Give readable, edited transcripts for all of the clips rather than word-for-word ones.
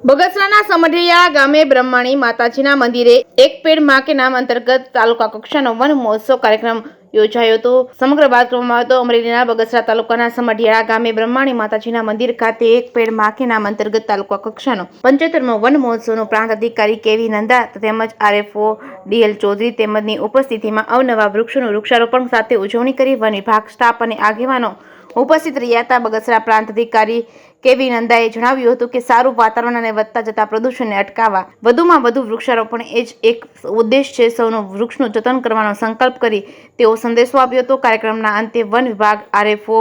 બગસરાના સમઢિયા ગામે બ્રહ્માણી માતાજીના મંદિરે એક પેડ માં કે નામ અંતર્ગત તાલુકા કક્ષાનો વન મહોત્સવ કાર્યક્રમ યોજાયો હતો. સમગ્ર વાત કરવામાં આવે તો અમરેલીના બગસરા તાલુકાના સમઢિયા ગામે બ્રહ્માણી માતાજીના મંદિર ખાતે એક પેડ માં કે નામ અંતર્ગત તાલુકા કક્ષાનો 75મો વન મહોત્સવનો પ્રાંત અધિકારી કેવી નંદા તેમજ આરએફઓ ડીએલ ચૌધરી તેમજની ઉપસ્થિતિમાં અવનવા વૃક્ષોનું વૃક્ષારોપણ સાથે ઉજવણી કરી વન વિભાગ સ્ટાફ અને આગેવાનો ઉપસ્થિત રહ્યા હતા. બગસરા પ્રાંત અધિકારી કેવી નંદાએ જણાવ્યું હતું કે સારું વાતાવરણ અને વધતા જતા પ્રદૂષણને અટકાવવા વધુમાં વધુ વૃક્ષારોપણ એ જ એક ઉદ્દેશ છે. સૌનું વૃક્ષનું જતન કરવાનો સંકલ્પ કરી તેઓ સંદેશો આપ્યો હતો. કાર્યક્રમના અંતે વન વિભાગ, આરએફઓ,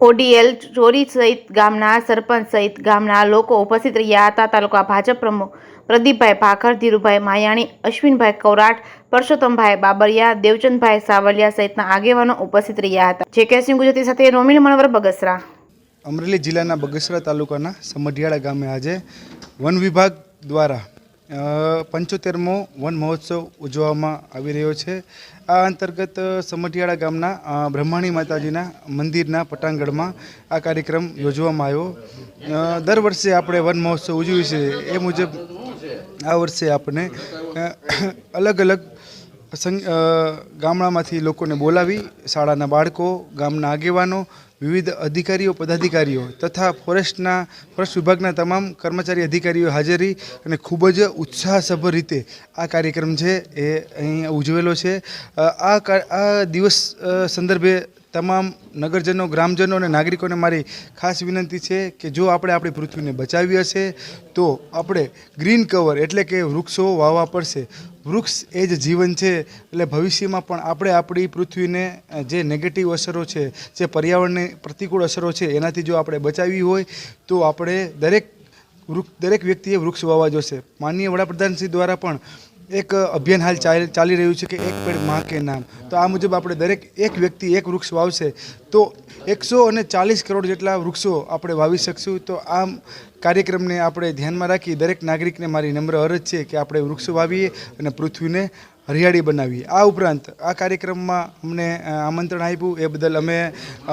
ઓડીએલ ચોરી સહિત ગામના સરપંચ સહિત ગામના લોકો ઉપસ્થિત રહ્યા હતા. તાલુકા ભાજપ પ્રમુખ પ્રદીપભાઈ ભાખર, ધીરુભાઈ માયાણી, અશ્વિનભાઈ કૌરાટ, પરસોત્તમભાઈ બાબરિયા, દેવચંદભાઈ સાવલિયા સહિતના આગેવાનો ઉપસ્થિત રહ્યા હતા. જેકેસી ગુજરાતી સાથે રોમિલ મણવર, બગસરા. અમરેલી જિલ્લાના બગસરા તાલુકાના સમઢિયાળા ગામે આજે વન વિભાગ દ્વારા 75મો વન મહોત્સવ ઉજવવામાં આવી રહ્યો છે. આ અંતર્ગત સમઢિયાળા ગામના બ્રહ્માણી માતાજીના મંદિરના પટાંગણમાં આ કાર્યક્રમ યોજવામાં આવ્યો. દર વર્ષે આપણે વન મહોત્સવ ઉજવીએ છીએ એ મુજબ આ વર્ષે આપણે અલગ અલગ ગામડામાંથી લોકોને બોલાવી શાળાના બાળકો, ગામના આગેવાનો, વિવિધ અધિકારીઓ, પદાધિકારીઓ તથા ફોરેસ્ટ વિભાગના તમામ કર્મચારી અધિકારીઓ હાજરી અને ખૂબ જ ઉત્સાહસભર રીતે આ કાર્યક્રમ છે એ અહીં ઉજવેલો છે. આ દિવસ સંદર્ભે તમામ નગરજનો, ગ્રામજનો અને નાગરિકોને મારી ખાસ વિનંતી છે કે જો આપણે આપણી પૃથ્વીને બચાવી હશે તો આપણે ગ્રીન કવર એટલે કે વૃક્ષો વાવવા પડશે. વૃક્ષ એ જ જીવન છે. એટલે ભવિષ્યમાં પણ આપણે આપણી પૃથ્વીને જે નેગેટિવ અસરો છે, જે પર્યાવરણની પ્રતિકૂળ અસરો છે એનાથી જો આપણે બચાવવી હોય તો આપણે દરેક વ્યક્તિએ વૃક્ષ વાવવા જોશે. માનનીય વડાપ્રધાનશ્રી દ્વારા પણ એક અભિયાન હાલ ચાલી રહ્યું છે કે એક પેડ માં કે નામ. તો આ મુજબ આપણે દરેક એક વ્યક્તિ એક વૃક્ષ વાવશે તો 140 કરોડ જેટલા વૃક્ષો આપણે વાવી શકશું. તો આ કાર્યક્રમને આપણે ધ્યાનમાં રાખી દરેક નાગરિકને મારી નમ્ર અરજ છે કે આપણે વૃક્ષો વાવીએ અને પૃથ્વીને હરિયાળી બનાવીએ. આ ઉપરાંત આ કાર્યક્રમમાં અમને આમંત્રણ આપ્યું એ બદલ અમે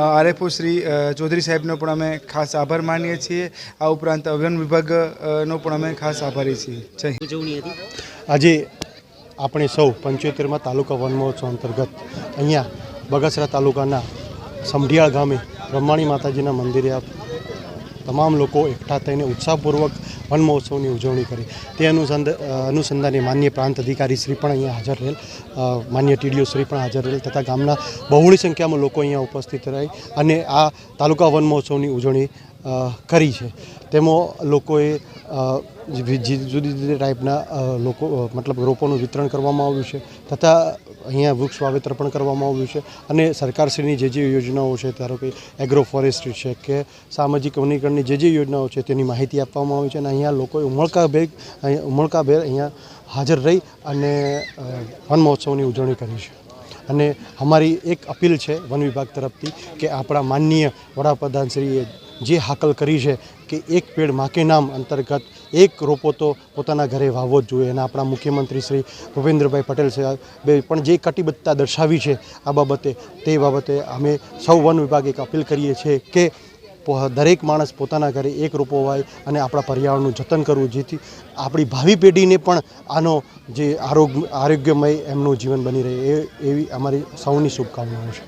આરએફઓ શ્રી ચૌધરી સાહેબનો પણ અમે ખાસ આભાર માનીએ છીએ. આ ઉપરાંત વન વિભાગનો પણ અમે ખાસ આભારી છીએ. જય હિન્દ. આજે આપણે સૌ 75મા તાલુકા વન મહોત્સવ અંતર્ગત અહીંયા બગસરા તાલુકાના સમઢિયાળ ગામે બ્રહ્માણી માતાજીના મંદિરે તમામ લોકો એકઠા થઈને ઉત્સાહપૂર્વક વન મહોત્સવની ઉજવણી કરી. તે અનુસંધાને માન્ય પ્રાંત અધિકારી શ્રી પણ અહીંયા હાજર રહેલ, માન્ય ટીડીઓ શ્રી પણ હાજર રહેલ તથા ગામના બહોળી સંખ્યામાં લોકો અહીંયા ઉપસ્થિત રહી અને આ તાલુકા વન મહોત્સવની ઉજવણી કરી છે. તેમાં લોકોએ જુદી જુદી ટાઈપના રોપોનું વિતરણ કરવામાં આવ્યું છે તથા અહીંયા વૃક્ષ વાવેતર પણ કરવામાં આવ્યું છે અને સરકારશ્રીની જે યોજનાઓ છે, ધારો કે એગ્રો ફોરેસ્ટ્રી છે કે સામાજિક વનીકરણની જે યોજનાઓ છે તેની માહિતી આપવામાં આવી છે અને અહીંયા લોકોએ ઉમળકાભેર અહીંયા હાજર રહી અને વન મહોત્સવની ઉજવણી કરી છે. અને અમારી એક અપીલ છે વન વિભાગ તરફથી કે આપણા માનનીય વડાપ્રધાનશ્રીએ જે હાકલ કરી છે કે એક પેડ માં કે નામ અંતર્ગત એક રોપો તો પોતાના ઘરે વાવવો જ જોઈએ અને આપણા મુખ્યમંત્રી શ્રી ભૂપેન્દ્રભાઈ પટેલ સાહેબે પણ જે કટિબદ્ધતા દર્શાવી છે આ બાબતે, તે બાબતે અમે સૌ વન વિભાગ એક અપીલ કરીએ છીએ કે દરેક માણસ પોતાના ઘરે એક રોપો વાય અને આપણા પર્યાવરણનું જતન કરવું, જેથી આપણી ભાવિ પેઢીને પણ આનો જે આરોગ્યમય એમનું જીવન બની રહે એવી અમારી સૌની શુભકામનાઓ છે.